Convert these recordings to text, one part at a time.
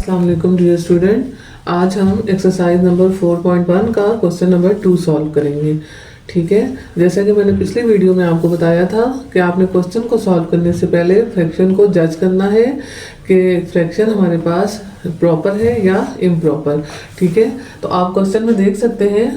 अस्सलाम वालेकुम dear student. आज हम एक्सरसाइज नंबर 4.1 का क्वेश्चन नंबर 2 सॉल्व करेंगे। ठीक है, जैसा कि मैंने पिछली वीडियो में आपको बताया था कि आपने क्वेश्चन को सॉल्व करने से पहले फ्रैक्शन को जज करना है कि फ्रैक्शन हमारे पास प्रॉपर है या इम्प्रॉपर। ठीक है, तो आप क्वेश्चन में देख सकते हैं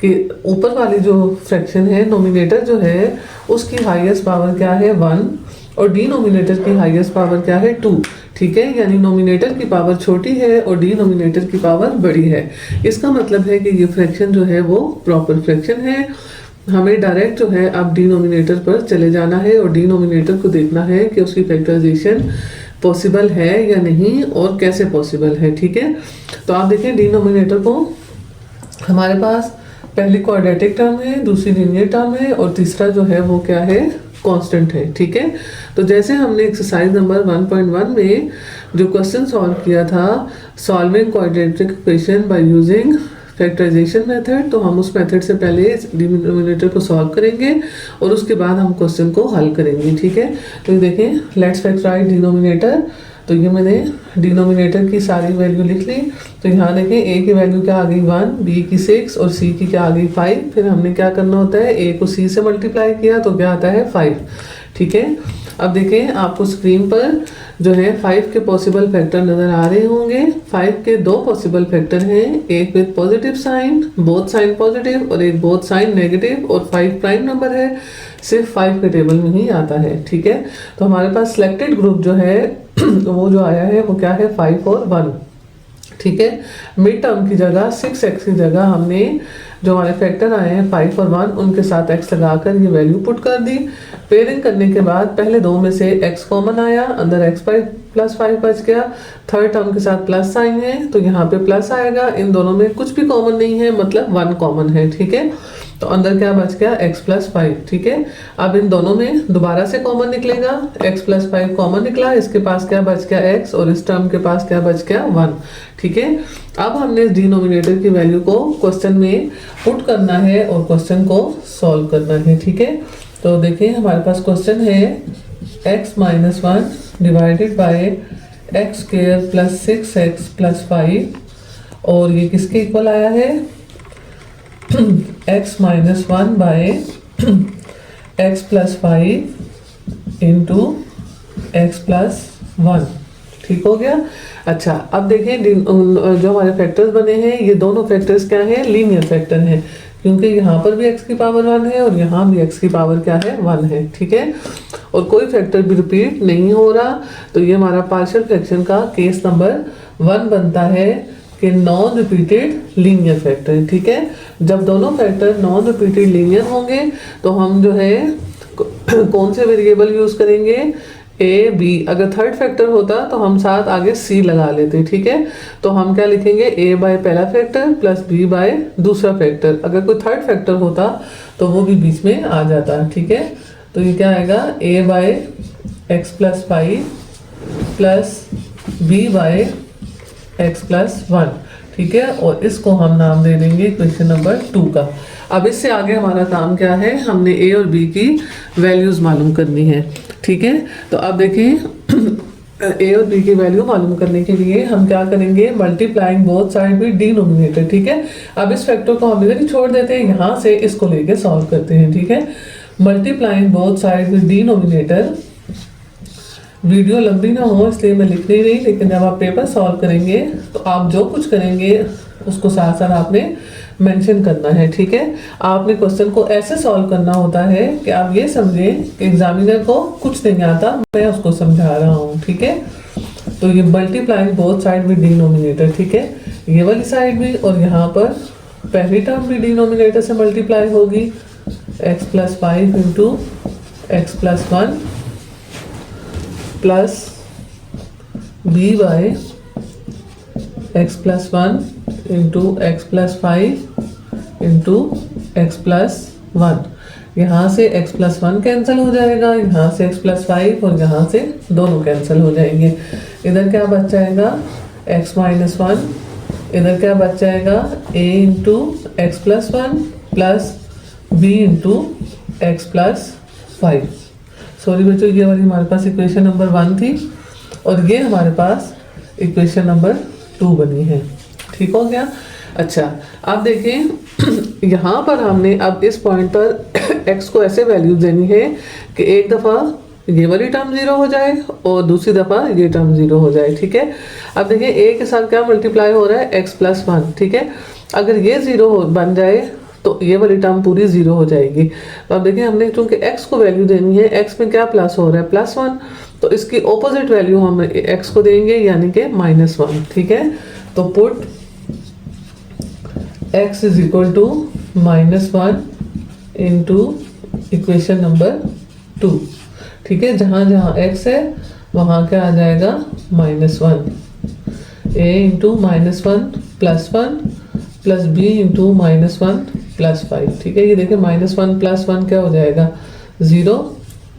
कि ऊपर वाली जो फ्रैक्शन है, नोमिनेटर जो है उसकी हाईएस्ट पावर क्या है 1 और डिनोमिनेटर की हाईएस्ट पावर क्या है 2। ठीक है, यानी नोमिनेटर की पावर छोटी है और डिनोमिनेटर की पावर बड़ी है। इसका मतलब है कि ये फ्रैक्शन जो है वो प्रॉपर फ्रैक्शन है। हमें डायरेक्ट जो है अब डिनोमिनेटर पर चले जाना है और डिनोमिनेटर को देखना है कि उसकी फैक्टराइजेशन पॉसिबल है या नहीं और कैसे पॉसिबल है। ठीक है, तो आप देखें डिनोमिनेटर को हमारे पास पहली क्वाड्रेटिक टर्म है, दूसरी लीनियर टर्म है और तीसरा जो है वो क्या है, कांस्टेंट है। ठीक है, तो जैसे हमने एक्सरसाइज नंबर 1.1 में जो क्वेश्चन सॉल्व किया था, solving quadratic equation by using factorization method, तो हम उस मेथड से पहले डिनोमिनेटर को सॉल्व करेंगे और उसके बाद हम क्वेश्चन को हल करेंगे। ठीक है, तो देखें, लेट्स फैक्टराइज डिनोमिनेटर। तो ये मैंने डिनोमिनेटर की सारी वैल्यू लिख ली। तो यहाँ देखें, ए की वैल्यू क्या आ गई 1, बी की 6 और सी की क्या आ गई 5। फिर हमने क्या करना होता है, ए को सी से मल्टीप्लाई किया तो क्या आता है 5। ठीक है, अब देखें आपको स्क्रीन पर जो है 5 के पॉसिबल फैक्टर नज़र आ रहे होंगे। 5 के दो पॉसिबल फैक्टर हैं, एक with positive sign, both sign positive, और एक बोथ साइन नेगेटिव, और 5 प्राइम नंबर है, सिर्फ 5 के टेबल में ही आता है। ठीक है, तो हमारे पास सिलेक्टेड ग्रुप जो है वो जो आया है वो क्या है 5 और 1। ठीक है, मिड टर्म की जगह 6x की जगह हमने जो हमारे फैक्टर आए हैं 5 और 1 उनके साथ x लगाकर ये वैल्यू पुट कर दी। पेयरिंग करने के बाद पहले दो में से x कॉमन आया, अंदर x प्लस 5 बच गया। थर्ड टर्म के साथ प्लस साइन है तो यहाँ पे प्लस आएगा। इन दोनों में कुछ भी कॉमन नहीं है, मतलब 1 कॉमन है। ठीक है, तो अंदर क्या बच गया x प्लस 5। ठीक है, अब इन दोनों में दोबारा से कॉमन निकलेगा, x प्लस 5 कॉमन निकला, इसके पास क्या बच गया x और इस टर्म के पास क्या बच गया 1। ठीक है, अब हमने इस डिनोमिनेटर की वैल्यू को क्वेश्चन में पुट करना है और क्वेश्चन को सॉल्व करना है। ठीक है, तो देखिए हमारे पास क्वेश्चन है x minus 1 divided by x square plus 6x plus 5, और ये किसके इक्वल आया है x minus 1 by x plus 5 into x plus 1। ठीक हो गया। अच्छा, अब देखें जो हमारे फैक्टर्स बने हैं ये दोनों फैक्टर्स क्या हैं, लीनियर फैक्टर हैं, क्योंकि यहाँ पर भी x की पावर 1 है और यहाँ भी x की पावर क्या है 1 है। ठीक है, और कोई फैक्टर भी रिपीट नहीं हो रहा, तो ये हमारा पार्शियल फ्रैक्शन का केस नंबर 1 बनता है कि नॉन रिपीटेड लीनियर फैक्टर। ठीक है, जब दोनों फैक्टर नॉन रिपीटेड लीनियर होंगे तो हम जो है कौन से वेरिएबल यूज करेंगे, ए बी। अगर थर्ड फैक्टर होता तो हम साथ आगे सी लगा लेते। ठीक है, तो हम क्या लिखेंगे, ए बाय पहला फैक्टर प्लस बी बाय दूसरा फैक्टर। अगर कोई थर्ड फैक्टर होता तो वो भी बीच में आ जाता। ठीक है, तो ये क्या आएगा, a by x plus 5 plus B by x plus 1। ठीक है, और इसको हम नाम दे देंगे क्वेश्चन नंबर 2 का। अब इससे आगे हमारा काम क्या है, हमने ए और बी की वैल्यूज मालूम करनी है। ठीक है, तो अब देखिए ए और बी की वैल्यू मालूम करने के लिए हम क्या करेंगे, multiplying both side with denominator. ठीक है, अब इस फैक्टर को हम इधर ही छोड़ देते हैं, यहाँ से इसको लेके सॉल्व करते हैं। ठीक है, multiplying both side with denominator. Video लंबी ना हो इसलिए मैं लिख नहीं रही, लेकिन जब आप पेपर सॉल्व करेंगे तो आप जो कुछ करेंगे उसको साथ साथ आपने मेंशन करना है। ठीक है, आपने क्वेश्चन को ऐसे सॉल्व करना होता है कि आप ये समझें कि एग्जामिनर को कुछ नहीं आता, मैं उसको समझा रहा हूँ। ठीक है, तो ये multiplying both side with denominator. ठीक है, ये वाली साइड भी और यहाँ पर पहली टर्म भी डिनोमिनेटर से मल्टीप्लाई होगी, x plus 5 into x plus 1 plus B by x plus 1 into x plus 5 into x plus 1। यहाँ से x प्लस 1 कैंसिल हो जाएगा, यहाँ से x प्लस 5 और यहाँ से दोनों कैंसिल हो जाएंगे। इधर क्या बच जाएगा, x माइनस 1, इधर क्या बच जाएगा, a into x plus 1 plus b into x plus 5। Sorry बच्चों, ये वाली हमारे पास इक्वेशन नंबर 1 थी और ये हमारे पास इक्वेशन नंबर 2 बनी है। ठीक हो गया। अच्छा, अब देखिए यहाँ पर हमने अब इस पॉइंट पर x को ऐसे वैल्यू देनी है कि एक दफ़ा ये वाली टर्म 0 हो जाए और दूसरी दफ़ा ये टर्म 0 हो जाए। ठीक है। अब देखिए a के साथ क्या मल्टीप्लाई हो रहा है, x + 1। ठीक है। अगर ये 0 बन जाए तो ये वाली टर्म पूरी 0 हो जाएगी। तो अब देखिए हमने चूंकि x को वैल्यू देनी है, x में क्या प्लस हो रहा है, +1, तो इसकी ऑपोजिट वैल्यू हम x को देंगे यानी कि -1। ठीक है। तो put x = -1 into equation number 2। ठीक है। जहाँ जहाँ x है वहाँ क्या आ जाएगा, -1। a into -1 + 1 plus b into -1 + 5। ठीक है। ये देखिए -1 + 1 क्या हो जाएगा, 0।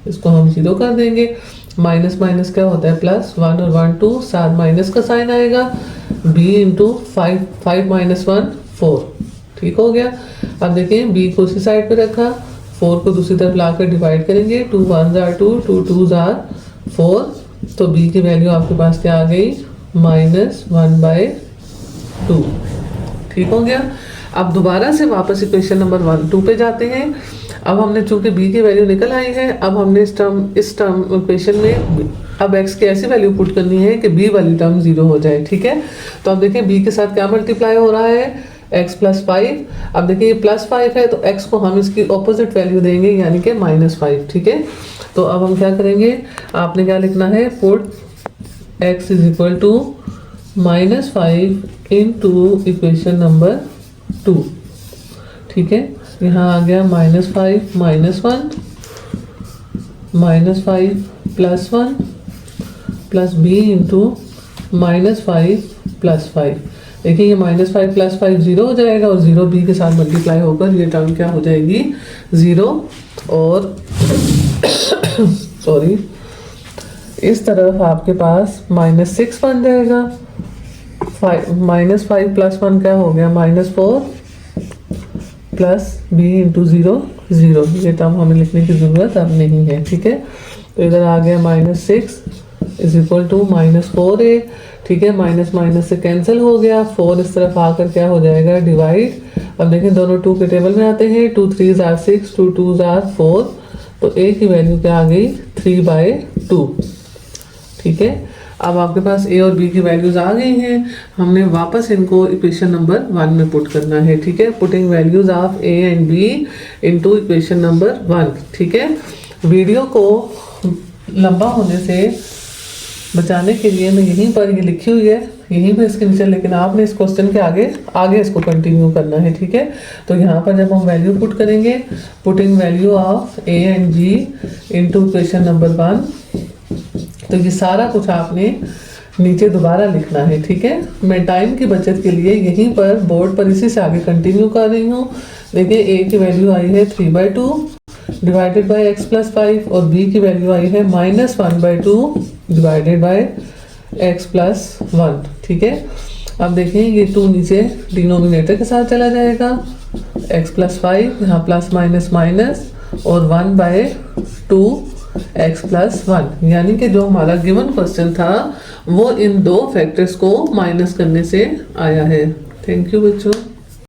इसको हम 0 कर देंगे। माइनस माइनस क्या होता है, +1 और 1 2, साथ माइनस का साइन आएगा। b into 5, 5 - 1 4। ठीक हो गया। अब देखिए b को उसी साइड पे रखा, 4 को दूसरी तरफ लाकर डिवाइड करेंगे। 2 1 = 2, 2 2 = 4। तो b की वैल्यू आपके पास क्या आ गई, -1/2। ठीक हो गया। अब दोबारा से वापस इक्वेशन नंबर 1 2 पे जाते हैं। अब हमने चूंकि b की वैल्यू निकल आई है, अब हमने इस टर्म इक्वेशन में अब x की ऐसी वैल्यू पुट करनी है कि b वाली टर्म 0 हो जाए। ठीक है। तो अब देखिए b के साथ क्या मल्टीप्लाई हो रहा है, x + 5। अब देखिए ये +5 है तो x को हम इसकी ऑपोजिट वैल्यू देंगे यानी कि -5। ठीक है। तो अब हम क्या करेंगे, आपने क्या लिखना है, put x = -5 into equation number 2। ठीक है। यहाँ आ गया -5 - 1 -5 + 1 प्लस b इंटू -5 + 5। देखिए ये -5 + 5 0 हो जाएगा और 0 b के साथ मल्टीप्लाई होकर ये टर्म क्या हो जाएगी, 0। और सॉरी, इस तरफ आपके पास -6 बन जाएगा। -5 + 1 क्या हो गया, -4 प्लस b इंटू 0 0। ये टर्म हमें लिखने की ज़रूरत अब नहीं है। ठीक है। तो इधर आ गया -6 = -4a। ठीक है। माइनस माइनस से कैंसिल हो गया, 4 इस तरफ आकर क्या हो जाएगा, डिवाइड। अब देखें दोनों 2 के टेबल में आते हैं, 2 3 = 6, 2 2 = 4। तो a की वैल्यू क्या आ गई, 3/2। ठीक है। अब आपके पास a और b की वैल्यूज आ गई हैं। हमने वापस इनको इक्वेशन नंबर 1 में पुट करना है। ठीक है। Putting values of a and b into equation number 1। ठीक है। वीडियो को लंबा होने से बचाने के लिए मैं यहीं पर ये लिखी हुई है, यहीं पर इसके नीचे, लेकिन आपने इस क्वेश्चन के आगे इसको कंटिन्यू करना है। ठीक है। तो यहाँ पर जब हम वैल्यू पुट करेंगे, putting value of a and b into equation number 1, तो ये सारा कुछ आपने नीचे दोबारा लिखना है। ठीक है। मैं टाइम की बचत के लिए यहीं पर बोर्ड पर इसी से आगे कंटिन्यू कर रही हूँ। देखिए a की वैल्यू आई है 3/2 डिवाइडेड बाय x + 5 और b की वैल्यू आई है -1/2 डिवाइडेड बाय x + 1। ठीक है। अब देखिए ये 2 नीचे डिनोमिनेटर के साथ चला जाएगा, x + 5 यहाँ प्लस माइनस माइनस और 1/2 x + 1। यानी कि जो हमारा गिवन क्वेश्चन था वो इन 2 फैक्टर्स को माइनस करने से आया है। थैंक यू बच्चों।